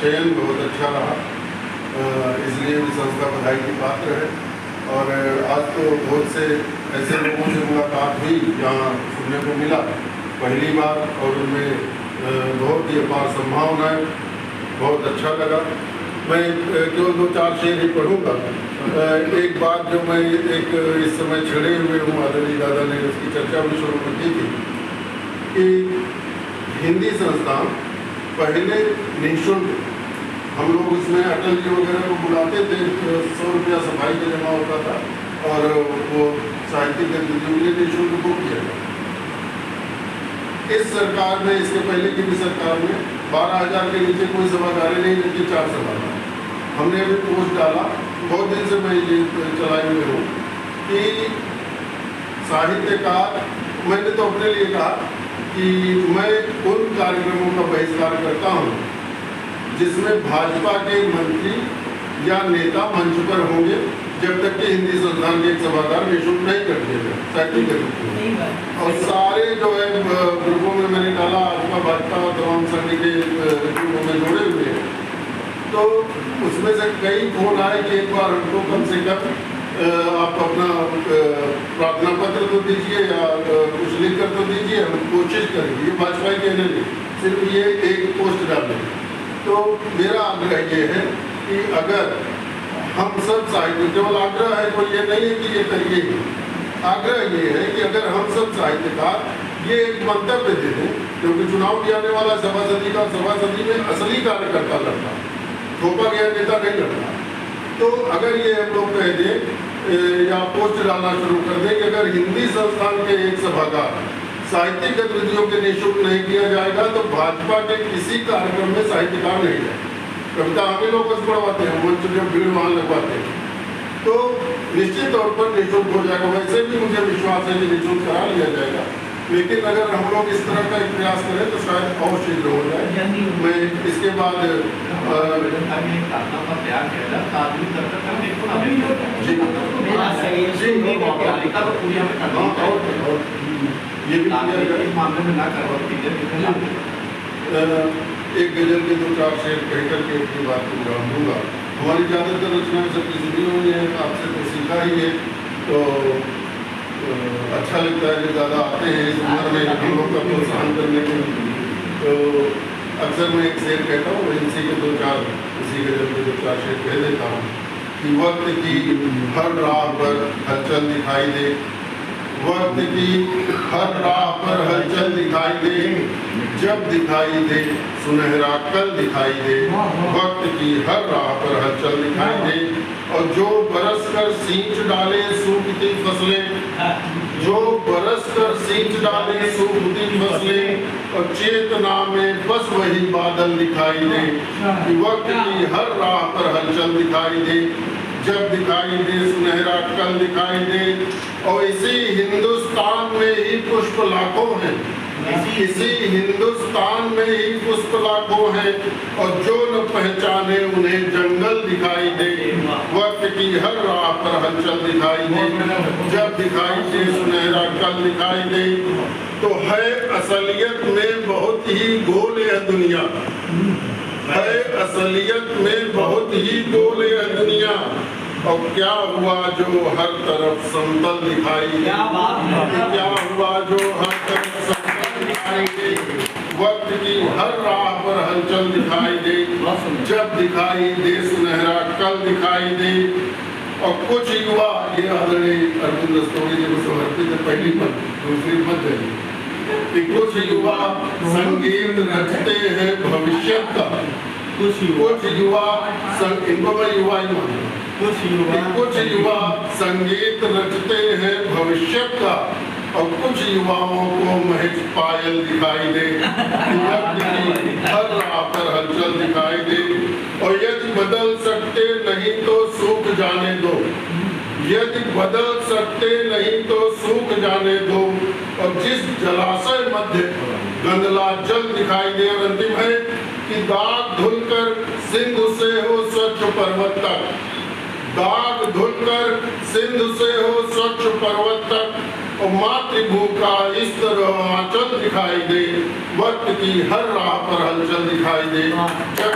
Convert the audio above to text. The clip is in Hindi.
चयन बहुत अच्छा रहा, इसलिए भी संस्था बधाई की पात्र है। और आज तो बहुत से ऐसे लोगों से मुलाकात हुई जहाँ सुनने को मिला पहली बार, और उनमें बहुत ही अपार संभावनाएं, बहुत अच्छा लगा। मैं केवल 2-4 शेर ही पढ़ूंगा। एक बात जो मैं एक इस समय छिड़े हुए हूँ, आदरणीय दादा ने उसकी चर्चा भी शुरू कर दी थी कि हिंदी संस्थान पहले निःशुल्क, हम लोग उसमें अटल जी वगैरह को बुलाते थे, 100 रुपया सफाई का जमा होता था और वो साहित्यिक गतिविधियों के लिए निःशुल्क बुक किया था। इस सरकार में, इसके पहले की भी सरकार में 12,000 के नीचे कोई सभागारें नहीं रहती, 4 सभागार। हमने अभी पोस्ट डाला, बहुत दिन से मैं ये चलाए हुए हूँ कि साहित्यकार, मैंने तो अपने लिए कहा कि मैं उन कार्यक्रमों का बहिष्कार करता हूँ जिसमें भाजपा के मंत्री या नेता मंच पर होंगे, जब तक कि हिंदी संस्थान के एक सभागार निःशुल्क नहीं कर दिया जाए, साहित्यिक गतिविधियों। और सारे जो है ग्रुपों में मैंने डाला, आपका भाजपा तमाम संघ के ग्रुपों में जोड़े हुए हैं, तो उसमें से कई फोन आए कि एक बार हमको कम से कम आप अपना प्रार्थना पत्र तो दीजिए या कुछ लिख कर तो दीजिए, हम कोशिश करेंगे। ये भाजपा के नहीं, सिर्फ ये एक पोस्ट डालें। तो मेरा आग्रह ये है कि अगर हम सब साहित्य, केवल आग्रह है, कोई ये नहीं है कि ये करिए, आग्रह ये है कि अगर हम सब साहित्यकार ये एक मंतव्य दे दें, क्योंकि चुनाव भी आने वाला, सभासदी का, सभासदी में असली कार्यकर्ता लड़ता, थोपा गया नेता नहीं लड़ता। तो अगर ये हम लोग कह दें या पोस्ट डालना शुरू कर दें कि अगर हिंदी संस्थान के एक सभागार साहित्यिक गतिविधियों के निःशुल्क नहीं किया जाएगा तो भाजपा के किसी कार्यक्रम में साहित्यकार नहीं है। कविता हमें लोग बस पढ़वाते हैं, मंच में भीड़ वहाँ लगवाते हैं, तो निश्चित तौर पर निःशुल्क हो जाएगा। वैसे भी मुझे विश्वास है कि निःशुल्क करा लिया जाएगा, लेकिन अगर हम लोग इस तरह का एक प्रयास करें तो शायद और शीघ्र हो जाए। मैं इसके बाद ये भी एक गजल के 2-4 शेर कहकर के अपनी बात को विराम दूंगा। हमारी ज़्यादातर रचनाएं सबकी सुनी हुई है, आपसे तो सीखा ही है, तो अच्छा लगता है कि ज़्यादा आते हैं इस उम्र में हम लोग का प्रोत्साहन करने के। तो अक्सर मैं एक शेर कहता हूँ, इसी के 2-4 इसी गजल के 2-4 शेर कह देता हूँ कि वक्त की हर राह पर हलचल दिखाई दे, वक्त की हर राह पर हलचल दिखाई दे, जब दिखाई दे सुनहरा कल दिखाई दे, वक्त की हर राह पर हलचल दिखाई दे। और जो बरस कर सींच डाले सूखती फसलें, जो बरस कर सींच डाले सूखती फसलें, और चेतना में बस वही बादल दिखाई दे कि वक्त की हर राह पर हलचल दिखाई दे, जब दिखाई दे सुनहरा कल दिखाई दे। और इसी हिंदुस्तान में ही पुष्प लाखों हैं, इसी हिंदुस्तान में ही पुष्प लाखों हैं, और जो न पहचाने उन्हें जंगल दिखाई दे, वक्त की हर राह पर हलचल दिखाई दे, जब दिखाई दे सुनहरा कल दिखाई दे। तो है असलियत में बहुत ही गोल यह दुनिया, है असलियत में बहुत ही गोल यह दुनिया, और क्या हुआ जो हर तरफ समतल दिखाई दे, क्या हुआ जो हर तरफ समतल दिखाई दे, वक्त की हर राह पर हलचल दिखाई दे, जब दिखाई दे सुनहरा कल दिखाई दे। और कुछ युवा, ये आदरणीय अरविंद रस्तोगी जी को समर्पित है पहली पद, दूसरी पद है कि कुछ युवा संगीत रचते हैं भविष्य का, कुछ युवा इनको मैं युवा ही मानूं, कुछ युवा संगीत रचते हैं भविष्य का, और कुछ युवाओं को महज पायल दिखाई दे, हर राह पर हलचल दिखाई दे। और यदि बदल सकते नहीं तो सूख जाने दो, यदि बदल सकते नहीं तो सूख जाने दो। और जिस जलाशय मध्य गंदला जल दिखाई दे, और अंतिम है कि दाग धुलकर सिंधु से हो स्वच्छ पर्वत तक, दाग धुलकर सिंधु से हो स्वच्छ पर्वत तक, और मातृभूमि का इस तरह आंचल दिखाई दे, वक्त की हर राह पर हलचल दिखाई दे, जब